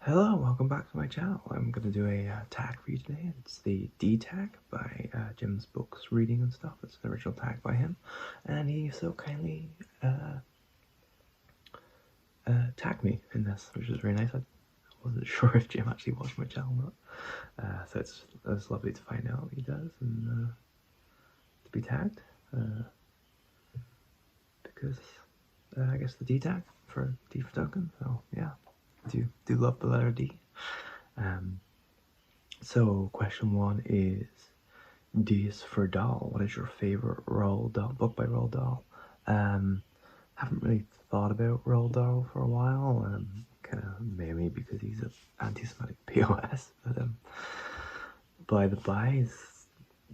Hello, welcome back to my channel. I'm going to do a tag for you today. It's the D tag by Jim's Books, Reading and Stuff. It's an original tag by him, and he so kindly tagged me in this, which is very nice. I wasn't sure if Jim actually watched my channel or not, so it's lovely to find out he does and to be tagged because I guess the D tag for D for token. So yeah, do love the letter D. So question one is D is for Dahl. What is your favorite Roald Dahl book by Roald Dahl? Haven't really thought about Roald Dahl for a while. Kind of mainly because he's an anti-Semitic POS. But by the by, his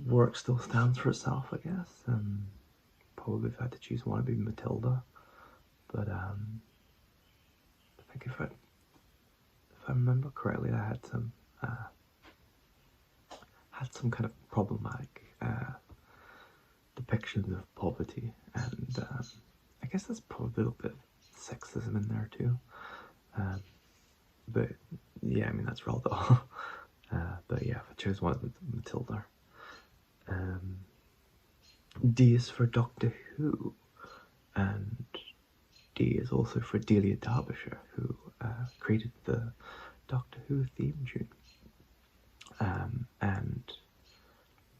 work still stands for itself, I guess. Probably if I had to choose one, it'd be Matilda. But I think if I remember correctly, I had some kind of problematic depictions of poverty, and I guess there's probably a little bit of sexism in there too. But yeah, I mean that's Roald Dahl. But yeah, if I chose one, with Matilda. D is for Doctor Who, and D is also for Delia Derbyshire, who created the Doctor Who theme tune. And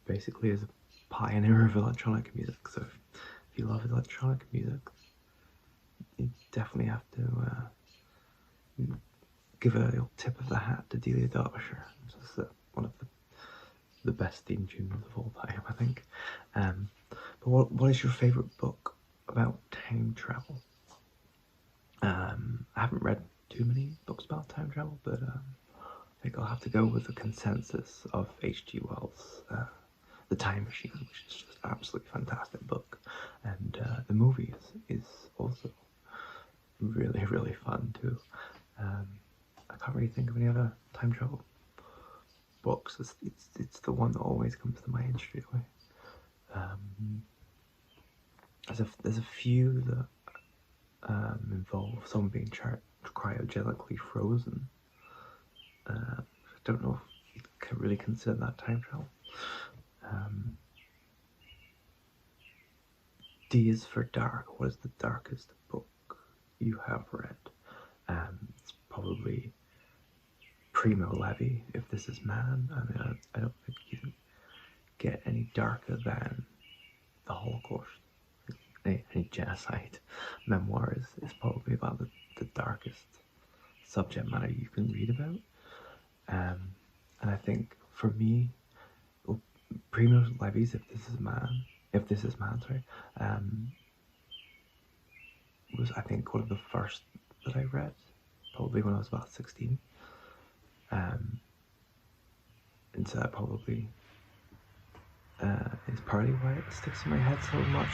basically is a pioneer of electronic music. So if you love electronic music, you definitely have to give a little tip of the hat to Delia Derbyshire. It's just one of the best theme tunes of all time, I think. But what is your favourite book about time travel? I haven't read too many books about time travel, but I think I'll have to go with the consensus of H.G. Wells' The Time Machine, which is just an absolutely fantastic book, and the movie is also really, really fun too. I can't really think of any other time travel books. It's the one that always comes to mind straight away. There's a few that involve someone being cryogenically frozen. I don't know if you can really consider that time travel. D is for dark. What is the darkest book you have read? It's probably Primo Levi, If This Is Man. I mean, I don't think you can get any darker than the Holocaust. Any genocide memoir is probably about the darkest subject matter you can read about. And I think for me, Primo Levi's If This Is Man, was I think one of the first that I read, probably when I was about 16. And so that probably is partly why it sticks in my head so much.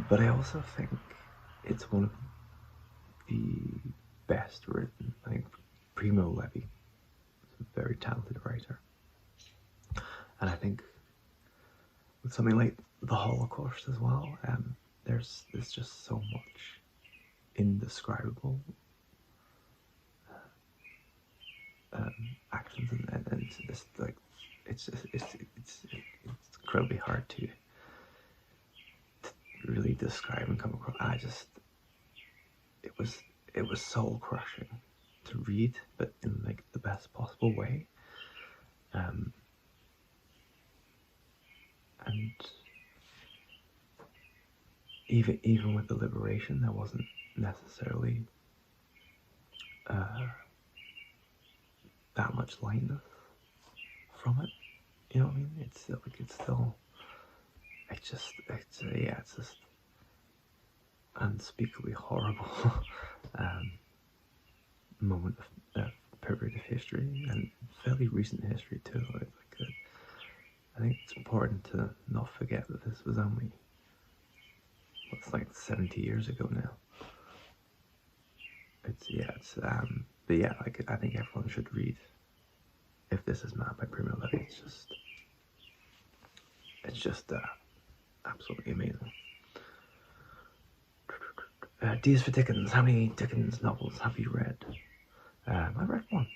But I also think it's one of the best written. I think Primo Levi is a very talented writer. And I think with something like the Holocaust as well, there's just so much indescribable actions, and it's like it's incredibly hard to really describe and come across. It was soul crushing to read, but in like the best possible way. And even with the liberation, there wasn't necessarily that much lightness from it. You know what I mean? It's just unspeakably horrible moment of period of history, and fairly recent history too. I think it's important to not forget that this was only what's like 70 years ago now. But yeah, like I think everyone should read If This Is Man by Primo Levi. It's just absolutely amazing. Ds for Dickens. How many Dickens novels have you read? I've read one.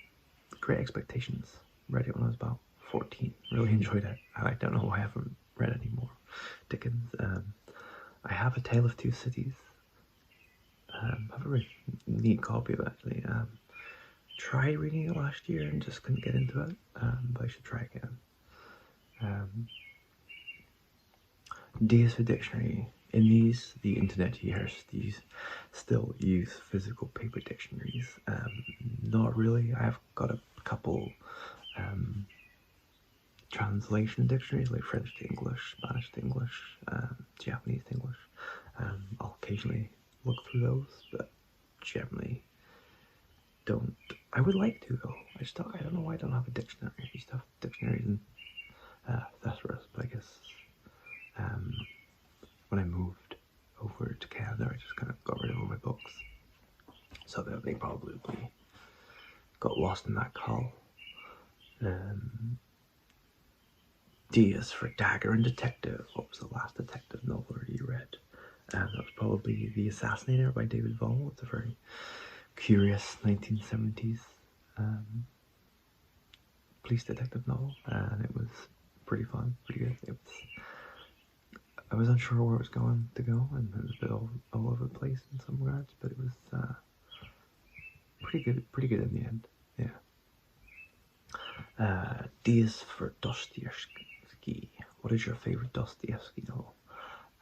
Great Expectations. Read it when I was about 14. Really enjoyed it. I don't know why I haven't read any more Dickens. I have A Tale of Two Cities. I have a really neat copy of it, actually. Tried reading it last year and just couldn't get into it, but I should try again. D is for dictionary. In these, the internet years, these still use physical paper dictionaries. Not really. I've got a couple translation dictionaries, like French to English, Spanish to English, Japanese to English. I'll occasionally look through those, but generally don't. I would like to, though. I don't know why I don't have a dictionary. I used to have dictionaries in thesaurus, but I guess when I moved over to Canada, I just kind of got rid of all my books. So they probably got lost in that call. D is for Dagger and Detective. What was the last detective novel you read? That was probably The Assassinator by David Vaughn. It's a very curious 1970s police detective novel, and it was pretty fun, pretty good. I was unsure where it was going to go, and it was a bit all over the place in some regards, but it was pretty good in the end. Yeah. D is for Dostoevsky. What is your favorite Dostoevsky novel?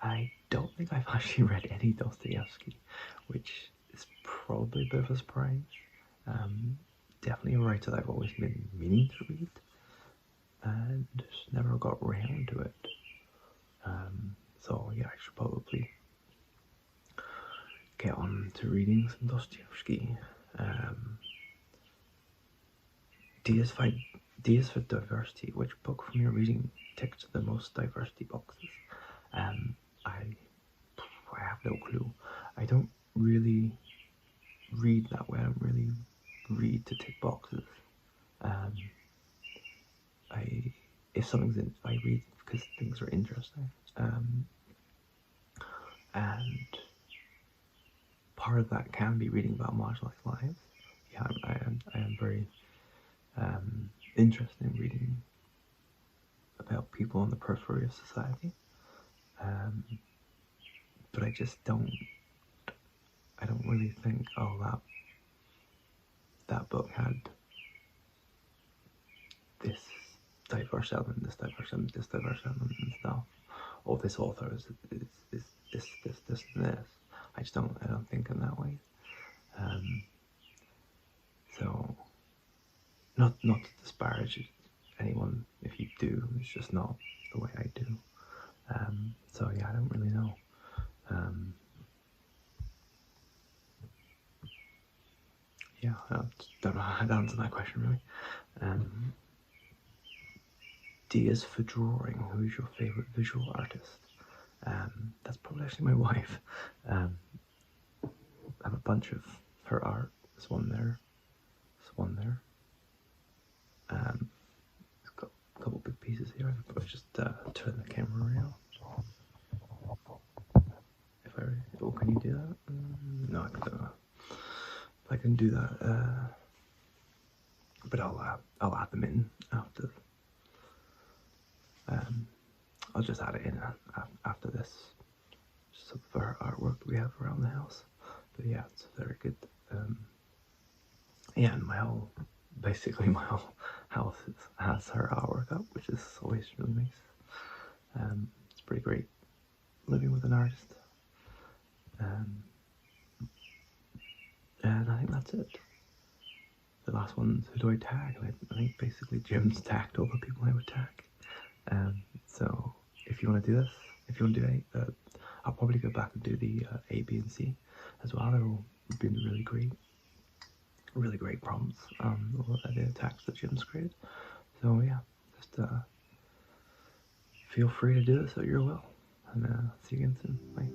I don't think I've actually read any Dostoevsky, which is probably a bit of a surprise. Definitely a writer that I've always been meaning to read, and just never got around to it. So yeah, I should probably get on to reading some Dostoevsky. D is for diversity. Which book from your reading ticked the most diversity boxes? I have no clue. I don't really read that way. I don't really read to tick boxes. I read because things are interesting. And part of that can be reading about marginalized lives. Yeah, I am very interested in reading about people on the periphery of society. But I just don't really think, oh, that book had this diverse element, this diverse element, this diverse element and stuff. Or this author is this and this. I don't think in that way. So not to disparage anyone if you do, it's just not the way I do. So yeah, I don't really know. Yeah, I don't know how to answer that question really. D is for drawing. Who is your favorite visual artist? That's probably actually my wife. I have a bunch of her art. There's one there. It's got a couple big pieces here. I'll just turn the camera around. Can you do that? No, I don't know. I can do that, but I'll add them in after. I'll just add it in after this. Some of our artwork that we have around the house. But yeah, it's very good. Yeah, and my whole house has her artwork up, which is always really nice. It's pretty great living with an artist. And I think that's it. The last one, who do I tag? I think basically Jim's tagged all the people I would tag. So if you want to do this, if you want to do I'll probably go back and do the A, B, and C as well. They've all been really great prompts. All the tags that Jim's created. So yeah, just feel free to do this at your will, and see you again soon. Bye.